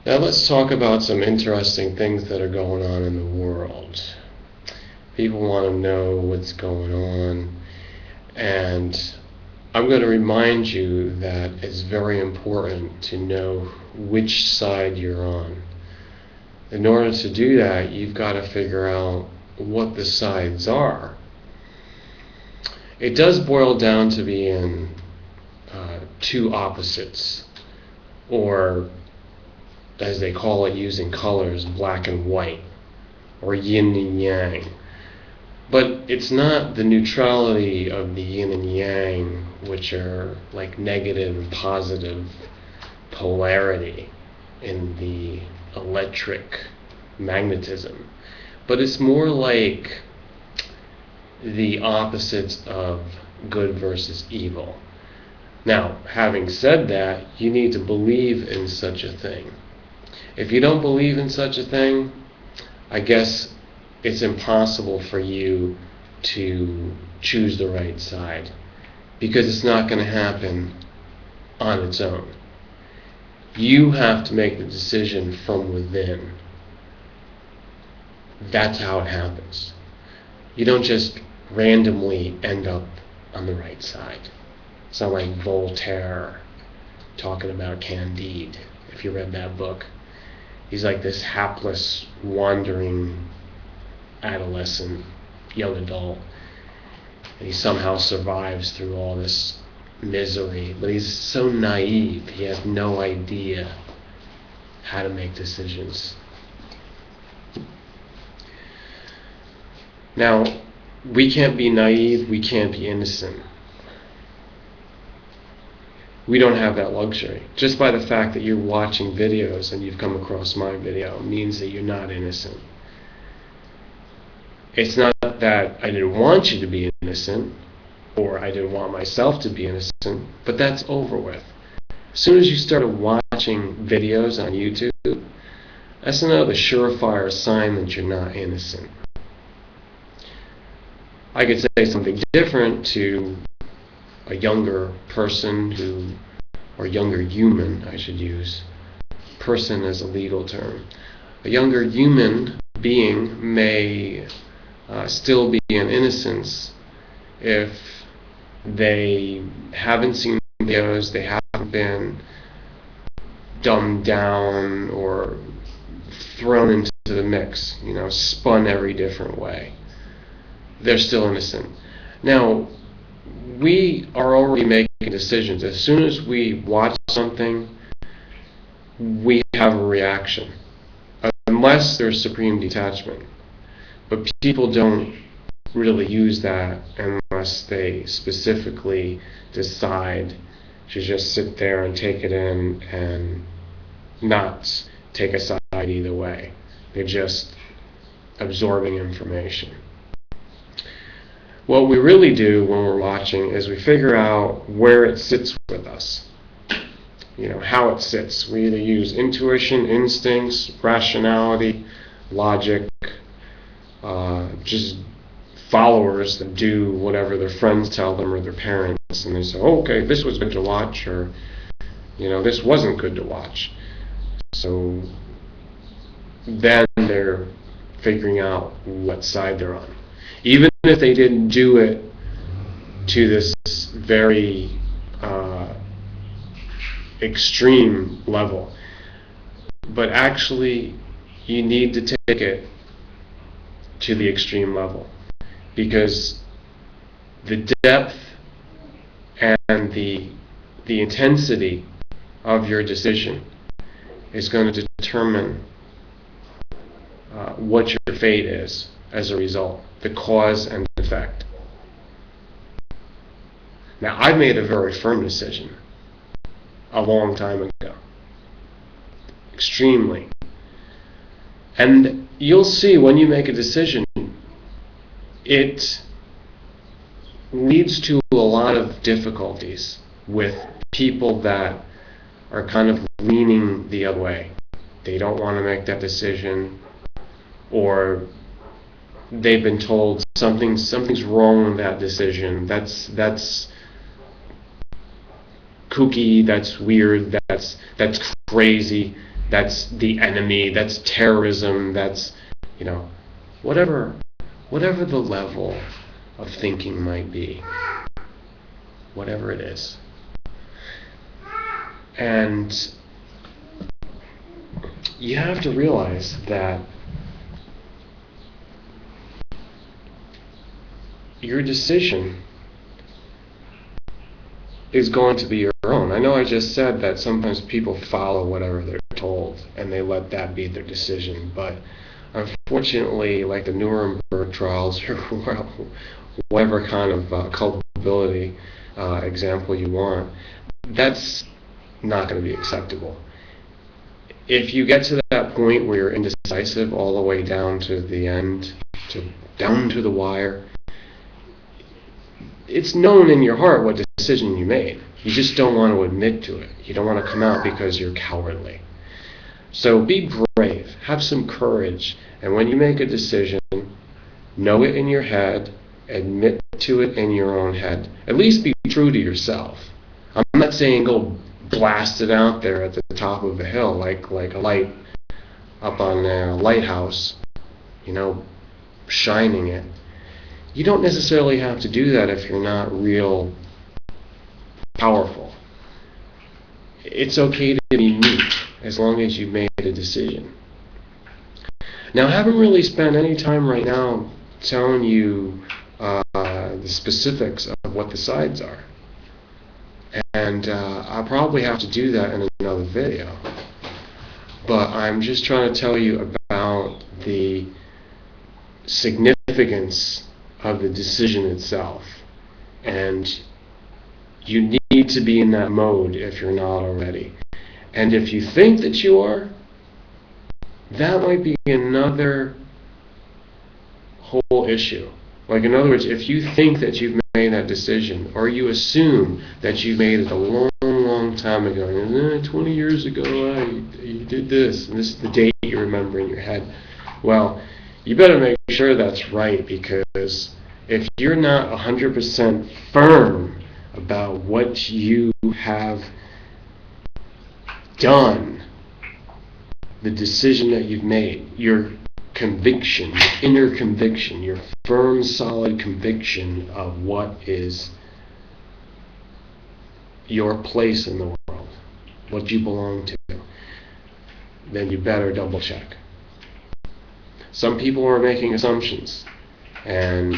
Now let's talk about some interesting things that are going on in the world. People want to know what's going on, and I'm going to remind you that it's very important to know which side you're on. In order to do that, you've got to figure out what the sides are. It does boil down to being two opposites, or as they call it using colors, black and white, or yin and yang. But it's not the neutrality of the yin and yang, which are like negative and positive polarity in the electric magnetism. But it's more like the opposites of good versus evil. Now, having said that, you need to believe in such a thing. If you don't believe in such a thing, I guess it's impossible for you to choose the right side, because it's not going to happen on its own. You have to make the decision from within. That's how it happens. You don't just randomly end up on the right side. It's not like Voltaire talking about Candide, if you read that book. He's like this hapless, wandering adolescent, young adult, and he somehow survives through all this misery, but he's so naive, he has no idea how to make decisions. Now, we can't be naive, we can't be innocent. We don't have that luxury. Just by the fact that you're watching videos and you've come across my video means that you're not innocent. It's not that I didn't want you to be innocent, or I didn't want myself to be innocent, but that's over with. As soon as you started watching videos on YouTube, that's another surefire sign that you're not innocent. I could say something different to a younger person or younger human, I should use. Person as a legal term. A younger human being may still be in innocence if they haven't seen videos, they haven't been dumbed down or thrown into the mix, spun every different way. They're still innocent. Now, we are already making decisions. As soon as we watch something, we have a reaction, unless there's supreme detachment. But people don't really use that unless they specifically decide to just sit there and take it in and not take a side either way. They're just absorbing information. What we really do when we're watching is we figure out where it sits with us. How it sits. We either use intuition, instincts, rationality, logic, just followers that do whatever their friends tell them or their parents, and they say, okay, this was good to watch, or this wasn't good to watch. So then they're figuring out what side they're on. Even if they didn't do it to this very extreme level. But actually, you need to take it to the extreme level, because the depth and the intensity of your decision is going to determine what your fate is as a result, the cause and effect. Now, I've made a very firm decision a long time ago. Extremely. And you'll see when you make a decision, it leads to a lot of difficulties with people that are kind of leaning the other way. They don't want to make that decision, or they've been told something's wrong with that decision. That's kooky, that's weird, that's crazy. that's the enemy, that's terrorism, that's, whatever the level of thinking might be, whatever it is. And you have to realize that your decision is going to be your own. I know I just said that sometimes people follow whatever they're told and they let that be their decision, but unfortunately, like the Nuremberg trials or whatever kind of culpability example you want, that's not going to be acceptable. If you get to that point where you're indecisive all the way down to the end, down to the wire, it's known in your heart what decision you made. You just don't want to admit to it. You don't want to come out because you're cowardly. So be brave, have some courage, and when you make a decision, know it in your head, admit to it in your own head. At least be true to yourself. I'm not saying go blast it out there at the top of a hill like a light up on a lighthouse, shining it. You don't necessarily have to do that if you're not real powerful. It's okay to be meek as long as you've made a decision. Now, I haven't really spent any time right now telling you the specifics of what the sides are. And I'll probably have to do that in another video. But I'm just trying to tell you about the significance of the decision itself. And you need to be in that mode if you're not already. And if you think that you are, that might be another whole issue. Like, in other words, if you think that you've made that decision, or you assume that you made it a long time ago, and 20 years ago you did this, and this is the date you remember in your head, well, you better make sure that's right, because if you're not 100% firm about what you have done, the decision that you've made, your conviction, your inner conviction, your firm, solid conviction of what is your place in the world, what you belong to, then you better double check. Some people are making assumptions, and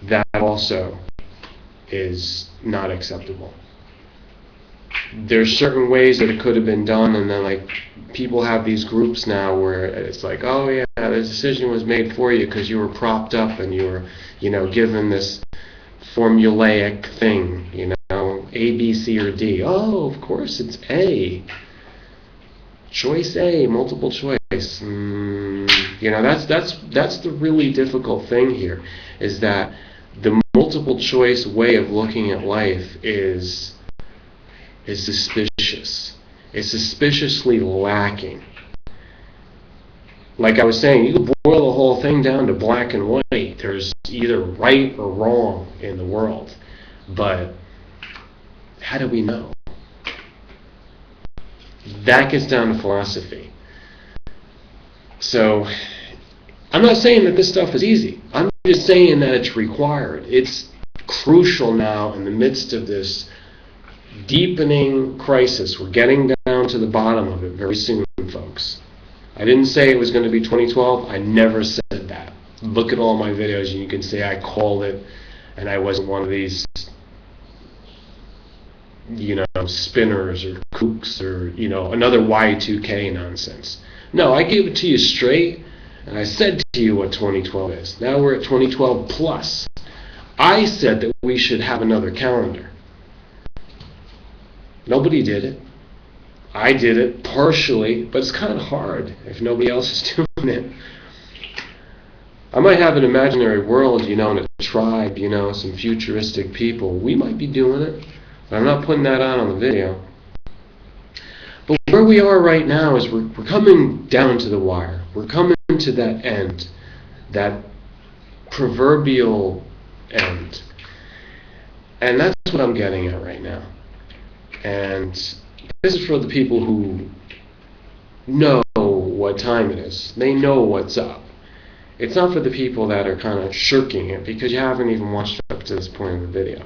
that also is not acceptable. There's certain ways that it could have been done, and then people have these groups now where it's like, oh yeah, the decision was made for you because you were propped up and you were, given this formulaic thing, A, B, C, or D. Oh, of course it's A. Choice A, multiple choice. That's the really difficult thing here, is that the multiple choice way of looking at life is suspicious. It's suspiciously lacking. Like I was saying, you can boil the whole thing down to black and white. There's either right or wrong in the world. But how do we know? That gets down to philosophy. So, I'm not saying that this stuff is easy. I'm just saying that it's required. It's crucial now in the midst of this deepening crisis. We're getting down to the bottom of it very soon, folks. I didn't say it was going to be 2012. I never said that. Look at all my videos and you can say I called it, and I wasn't one of these, spinners or kooks or, another Y2K nonsense. No, I gave it to you straight, and I said to you what 2012 is. Now we're at 2012 plus. I said that we should have another calendar. Nobody did it. I did it partially, but it's kind of hard if nobody else is doing it. I might have an imaginary world, in a tribe, some futuristic people. We might be doing it, but I'm not putting that on the video. But where we are right now is we're coming down to the wire. We're coming to that end, that proverbial end. And that's what I'm getting at right now. And this is for the people who know what time it is. They know what's up. It's not for the people that are kind of shirking it, because you haven't even watched up to this point in the video.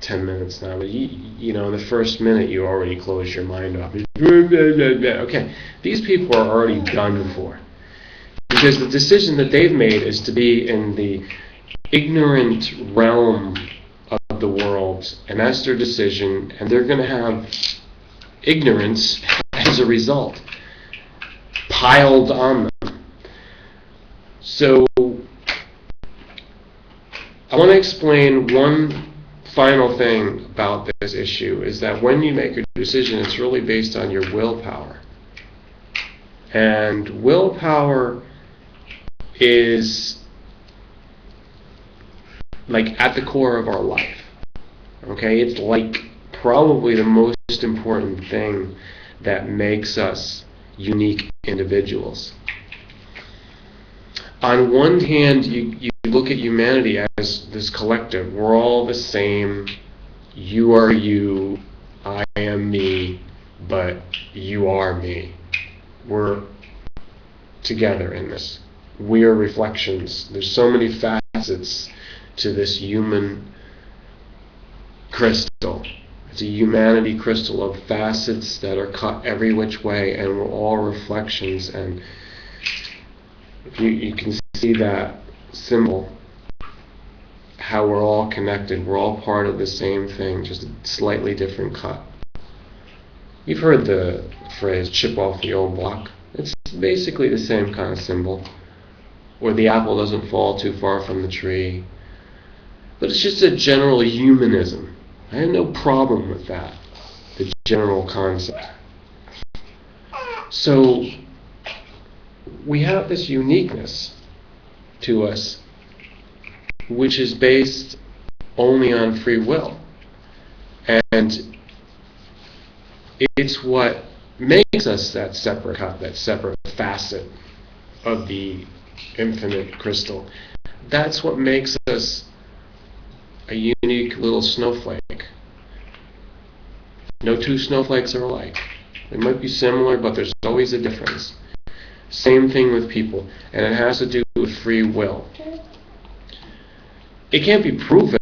10 minutes now, but you know, in the first minute you already closed your mind off. Okay, these people are already done for, because the decision that they've made is to be in the ignorant realm of the world, and that's their decision, and they're going to have ignorance as a result piled on them. So I want to explain one final thing about this issue, is that when you make a decision, it's really based on your willpower. And willpower is like at the core of our life. Okay? It's like probably the most important thing that makes us unique individuals. On one hand, you look at humanity as this collective. We're all the same. You are you, I am me, but you are me. We're together in this. We are reflections. There's so many facets to this human crystal. It's a humanity crystal of facets that are cut every which way, and we're all reflections. And you can see that symbol, how we're all connected. We're all part of the same thing, just a slightly different cut. You've heard the phrase, chip off the old block. It's basically the same kind of symbol, or the apple doesn't fall too far from the tree. But it's just a general humanism. I have no problem with that, the general concept. So we have this uniqueness to us, which is based only on free will. And it's what makes us that separate cut, that separate facet of the infinite crystal. That's what makes us a unique little snowflake. No two snowflakes are alike. They might be similar, but there's always a difference. Same thing with people, and it has to do with free will. It can't be proven.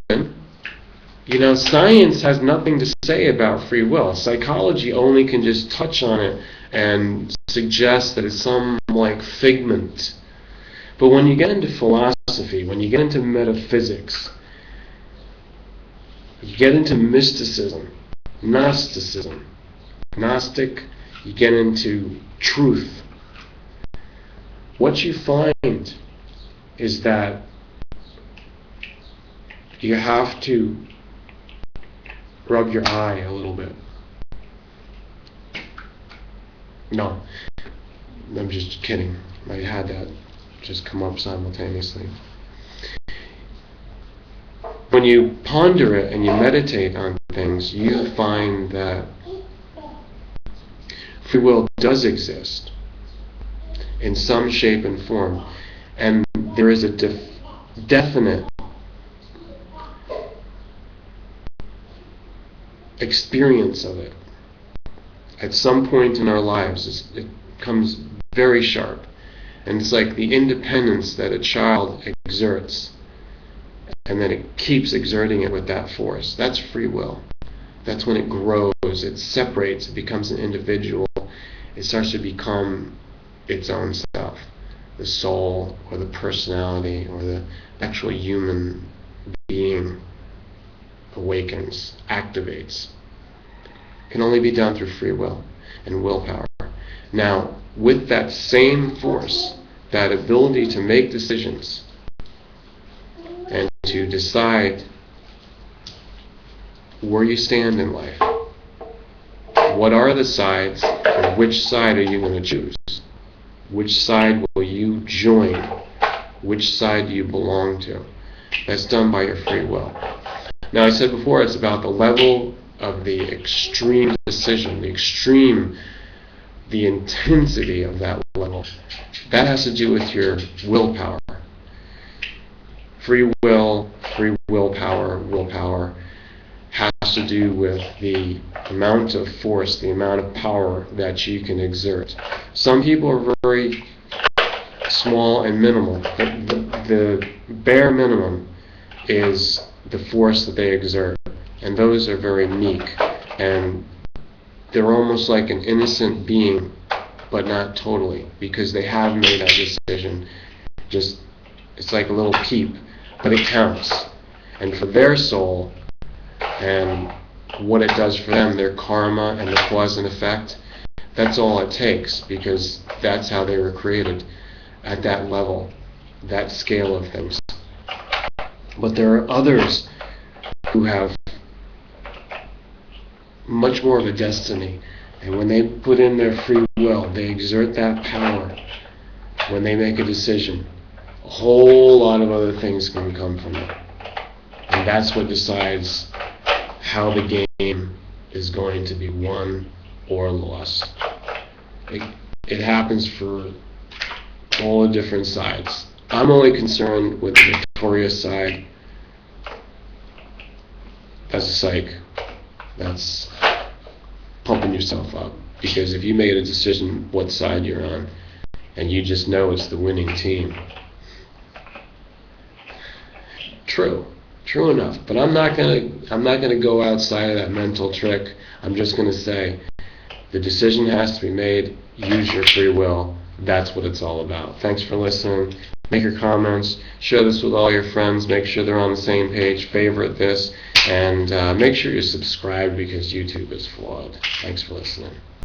You know, science has nothing to say about free will. Psychology only can just touch on it and suggest that it's some like figment. But when you get into philosophy, when you get into metaphysics, you get into mysticism, Gnosticism, Gnostic, you get into truth. What you find is that you have to rub your eye a little bit. No, I'm just kidding. I had that just come up simultaneously. When you ponder it and you meditate on things, you find that free will does exist in some shape and form, and there is a definite experience of it. At some point in our lives, it comes very sharp, and it's like the independence that a child exerts, and then it keeps exerting it with that force. That's free will. That's when it grows, it separates, it becomes an individual, it starts to become its own self. The soul, or the personality, or the actual human being awakens, activates. It can only be done through free will and willpower. Now, with that same force, that ability to make decisions and to decide where you stand in life, what are the sides, and which side are you going to choose? Which side will you join? Which side do you belong to? That's done by your free will. Now, I said before, it's about the level of the extreme decision, the intensity of that level. That has to do with your willpower. Free will, willpower. has to do with the amount of force, the amount of power that you can exert. Some people are very small and minimal. The bare minimum is the force that they exert, and those are very meek, and they're almost like an innocent being, but not totally, because they have made that decision. Just, it's like a little peep, but it counts. And for their soul, and what it does for them, their karma and the cause and effect, that's all it takes, because that's how they were created, at that level, that scale of things. But there are others who have much more of a destiny, and when they put in their free will, they exert that power. When they make a decision, a whole lot of other things can come from it, and that's what decides how the game is going to be won or lost. It happens for all the different sides. I'm only concerned with the victorious side. That's a psych. That's pumping yourself up. Because if you made a decision what side you're on, and you just know it's the winning team. True enough. But I'm not gonna go outside of that mental trick. I'm just gonna say the decision has to be made. Use your free will. That's what it's all about. Thanks for listening. Make your comments. Share this with all your friends. Make sure they're on the same page. Favorite this. And make sure you're subscribed, because YouTube is flawed. Thanks for listening.